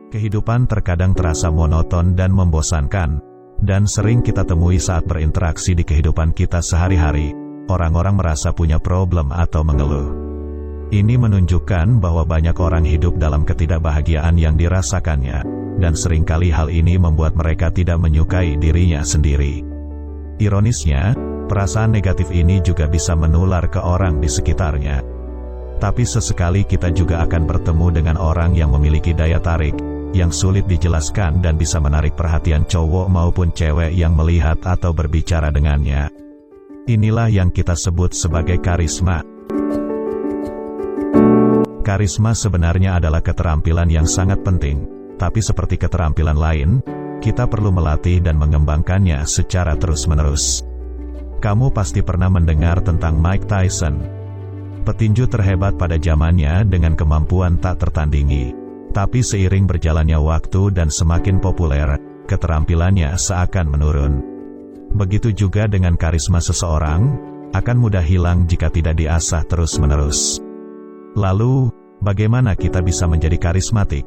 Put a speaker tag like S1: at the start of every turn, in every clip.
S1: Kehidupan terkadang terasa monoton dan membosankan, dan sering kita temui saat berinteraksi di kehidupan kita sehari-hari. Orang-orang merasa punya problem atau mengeluh. Ini menunjukkan bahwa banyak orang hidup dalam ketidakbahagiaan yang dirasakannya, dan seringkali hal ini membuat mereka tidak menyukai dirinya sendiri. Ironisnya, perasaan negatif ini juga bisa menular ke orang di sekitarnya. Tapi sesekali kita juga akan bertemu dengan orang yang memiliki daya tarik yang sulit dijelaskan dan bisa menarik perhatian cowok maupun cewek yang melihat atau berbicara dengannya. Inilah yang kita sebut sebagai karisma. Karisma sebenarnya adalah keterampilan yang sangat penting, tapi seperti keterampilan lain, kita perlu melatih dan mengembangkannya secara terus-menerus. Kamu pasti pernah mendengar tentang Mike Tyson, petinju terhebat pada zamannya dengan kemampuan tak tertandingi. Tapi seiring berjalannya waktu dan semakin populer, keterampilannya seakan menurun. Begitu juga dengan karisma seseorang, akan mudah hilang jika tidak diasah terus-menerus. Lalu, bagaimana kita bisa menjadi karismatik?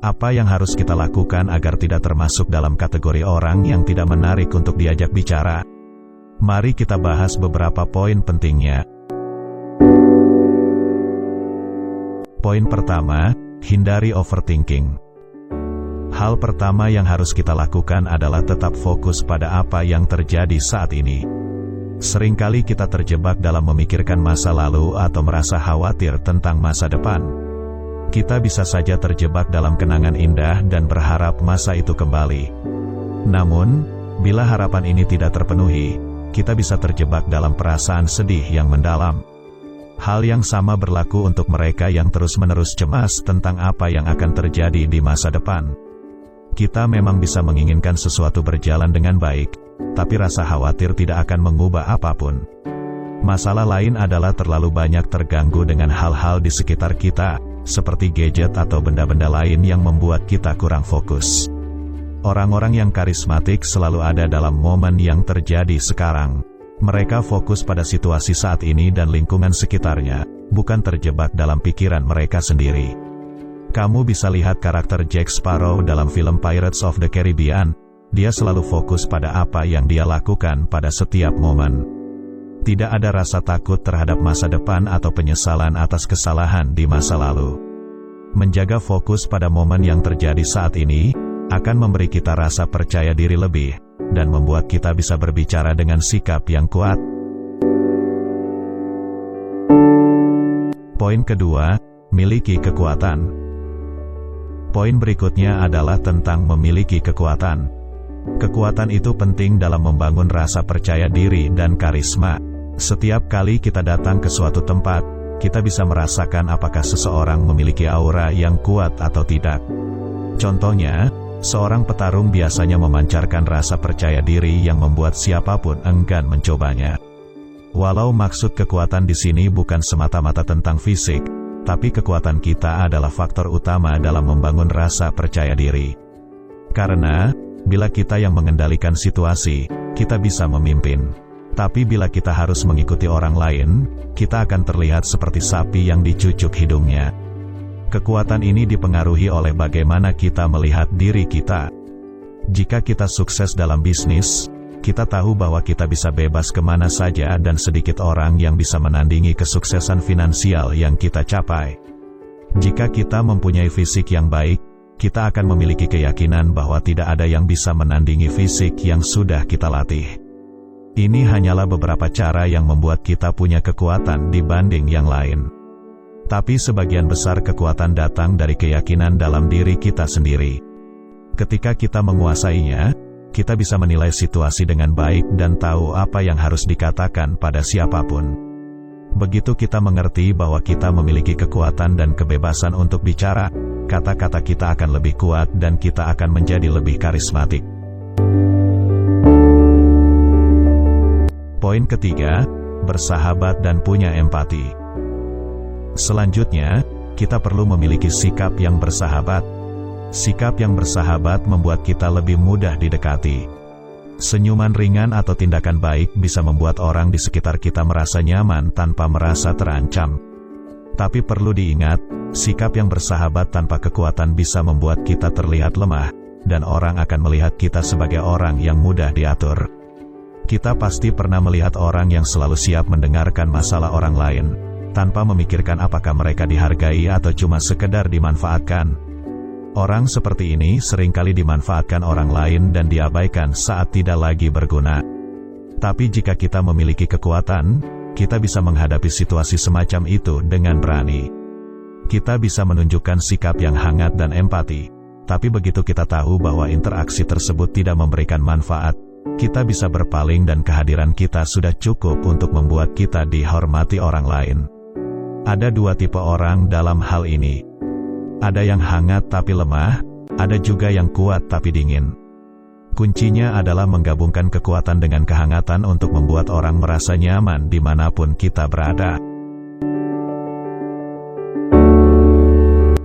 S1: Apa yang harus kita lakukan agar tidak termasuk dalam kategori orang yang tidak menarik untuk diajak bicara? Mari kita bahas beberapa poin pentingnya. Poin pertama, hindari overthinking. Hal pertama yang harus kita lakukan adalah tetap fokus pada apa yang terjadi saat ini. Seringkali kita terjebak dalam memikirkan masa lalu atau merasa khawatir tentang masa depan. Kita bisa saja terjebak dalam kenangan indah dan berharap masa itu kembali. Namun, bila harapan ini tidak terpenuhi, kita bisa terjebak dalam perasaan sedih yang mendalam. Hal yang sama berlaku untuk mereka yang terus-menerus cemas tentang apa yang akan terjadi di masa depan. Kita memang bisa menginginkan sesuatu berjalan dengan baik, tapi rasa khawatir tidak akan mengubah apapun. Masalah lain adalah terlalu banyak terganggu dengan hal-hal di sekitar kita, seperti gadget atau benda-benda lain yang membuat kita kurang fokus. Orang-orang yang karismatik selalu ada dalam momen yang terjadi sekarang. Mereka fokus pada situasi saat ini dan lingkungan sekitarnya, bukan terjebak dalam pikiran mereka sendiri. Kamu bisa lihat karakter Jack Sparrow dalam film Pirates of the Caribbean. Dia selalu fokus pada apa yang dia lakukan pada setiap momen. Tidak ada rasa takut terhadap masa depan atau penyesalan atas kesalahan di masa lalu. Menjaga fokus pada momen yang terjadi saat ini akan memberi kita rasa percaya diri lebih, dan membuat kita bisa berbicara dengan sikap yang kuat. Poin kedua, miliki kekuatan. Poin berikutnya adalah tentang memiliki kekuatan. Kekuatan itu penting dalam membangun rasa percaya diri dan karisma. Setiap kali kita datang ke suatu tempat, kita bisa merasakan apakah seseorang memiliki aura yang kuat atau tidak. Contohnya, seorang petarung biasanya memancarkan rasa percaya diri yang membuat siapapun enggan mencobanya. Walau maksud kekuatan di sini bukan semata-mata tentang fisik, tapi kekuatan kita adalah faktor utama dalam membangun rasa percaya diri. Karena, bila kita yang mengendalikan situasi, kita bisa memimpin. Tapi bila kita harus mengikuti orang lain, kita akan terlihat seperti sapi yang dicucuk hidungnya. Kekuatan ini dipengaruhi oleh bagaimana kita melihat diri kita. Jika kita sukses dalam bisnis, kita tahu bahwa kita bisa bebas kemana saja dan sedikit orang yang bisa menandingi kesuksesan finansial yang kita capai. Jika kita mempunyai fisik yang baik, kita akan memiliki keyakinan bahwa tidak ada yang bisa menandingi fisik yang sudah kita latih. Ini hanyalah beberapa cara yang membuat kita punya kekuatan dibanding yang lain. Tapi sebagian besar kekuatan datang dari keyakinan dalam diri kita sendiri. Ketika kita menguasainya, kita bisa menilai situasi dengan baik dan tahu apa yang harus dikatakan pada siapapun. Begitu kita mengerti bahwa kita memiliki kekuatan dan kebebasan untuk bicara, kata-kata kita akan lebih kuat dan kita akan menjadi lebih karismatik. Poin ketiga, bersahabat dan punya empati. Selanjutnya, kita perlu memiliki sikap yang bersahabat. Sikap yang bersahabat membuat kita lebih mudah didekati. Senyuman ringan atau tindakan baik bisa membuat orang di sekitar kita merasa nyaman tanpa merasa terancam. Tapi perlu diingat, Sikap yang bersahabat tanpa kekuatan bisa membuat kita terlihat lemah, dan orang akan melihat kita sebagai orang yang mudah diatur. Kita pasti pernah melihat orang yang selalu siap mendengarkan masalah orang lain, tanpa memikirkan apakah mereka dihargai atau cuma sekedar dimanfaatkan. Orang seperti ini seringkali dimanfaatkan orang lain dan diabaikan saat tidak lagi berguna. Tapi jika kita memiliki kekuatan, kita bisa menghadapi situasi semacam itu dengan berani. Kita bisa menunjukkan sikap yang hangat dan empati. Tapi begitu kita tahu bahwa interaksi tersebut tidak memberikan manfaat, kita bisa berpaling dan kehadiran kita sudah cukup untuk membuat kita dihormati orang lain. Ada dua tipe orang dalam hal ini. Ada yang hangat tapi lemah, ada juga yang kuat tapi dingin. Kuncinya adalah menggabungkan kekuatan dengan kehangatan untuk membuat orang merasa nyaman dimanapun kita berada.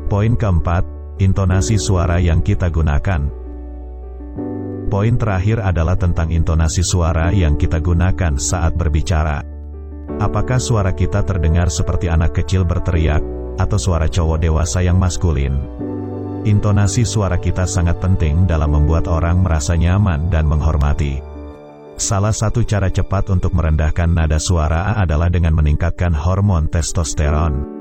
S1: Poin keempat, intonasi suara yang kita gunakan. Poin terakhir adalah tentang intonasi suara yang kita gunakan saat berbicara. Apakah suara kita terdengar seperti anak kecil berteriak, atau suara cowok dewasa yang maskulin? Intonasi suara kita sangat penting dalam membuat orang merasa nyaman dan menghormati. Salah satu cara cepat untuk merendahkan nada suara adalah dengan meningkatkan hormon testosteron.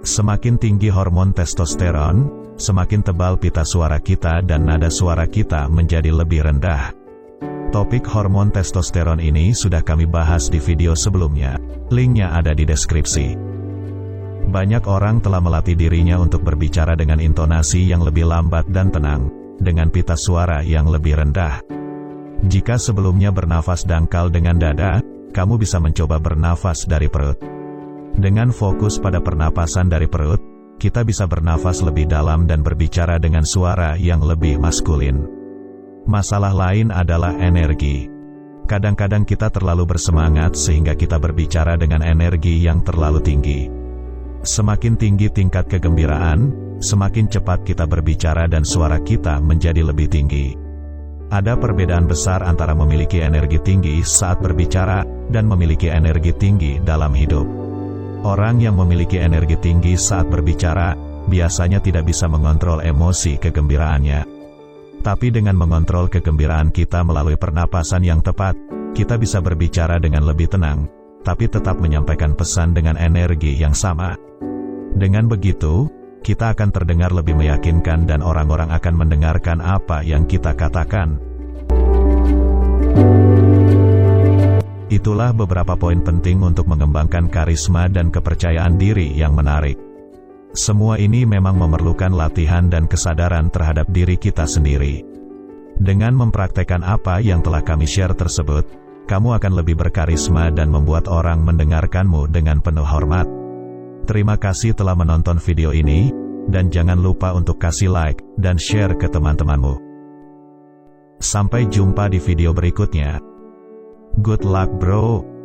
S1: Semakin tinggi hormon testosteron, semakin tebal pita suara kita dan nada suara kita menjadi lebih rendah. Topik hormon testosteron ini sudah kami bahas di video sebelumnya, linknya ada di deskripsi. Banyak orang telah melatih dirinya untuk berbicara dengan intonasi yang lebih lambat dan tenang, dengan pita suara yang lebih rendah. Jika sebelumnya bernafas dangkal dengan dada, kamu bisa mencoba bernafas dari perut. Dengan fokus pada pernapasan dari perut, kita bisa bernafas lebih dalam dan berbicara dengan suara yang lebih maskulin. Masalah lain adalah energi. Kadang-kadang kita terlalu bersemangat sehingga kita berbicara dengan energi yang terlalu tinggi. Semakin tinggi tingkat kegembiraan, semakin cepat kita berbicara dan suara kita menjadi lebih tinggi. Ada perbedaan besar antara memiliki energi tinggi saat berbicara dan memiliki energi tinggi dalam hidup. Orang yang memiliki energi tinggi saat berbicara, biasanya tidak bisa mengontrol emosi kegembiraannya. Tapi dengan mengontrol kegembiraan kita melalui pernapasan yang tepat, kita bisa berbicara dengan lebih tenang, tapi tetap menyampaikan pesan dengan energi yang sama. Dengan begitu, kita akan terdengar lebih meyakinkan dan orang-orang akan mendengarkan apa yang kita katakan. Itulah beberapa poin penting untuk mengembangkan karisma dan kepercayaan diri yang menarik. Semua ini memang memerlukan latihan dan kesadaran terhadap diri kita sendiri. Dengan mempraktekkan apa yang telah kami share tersebut, kamu akan lebih berkarisma dan membuat orang mendengarkanmu dengan penuh hormat. Terima kasih telah menonton video ini, dan jangan lupa untuk kasih like dan share ke teman-temanmu. Sampai jumpa di video berikutnya. Good luck bro.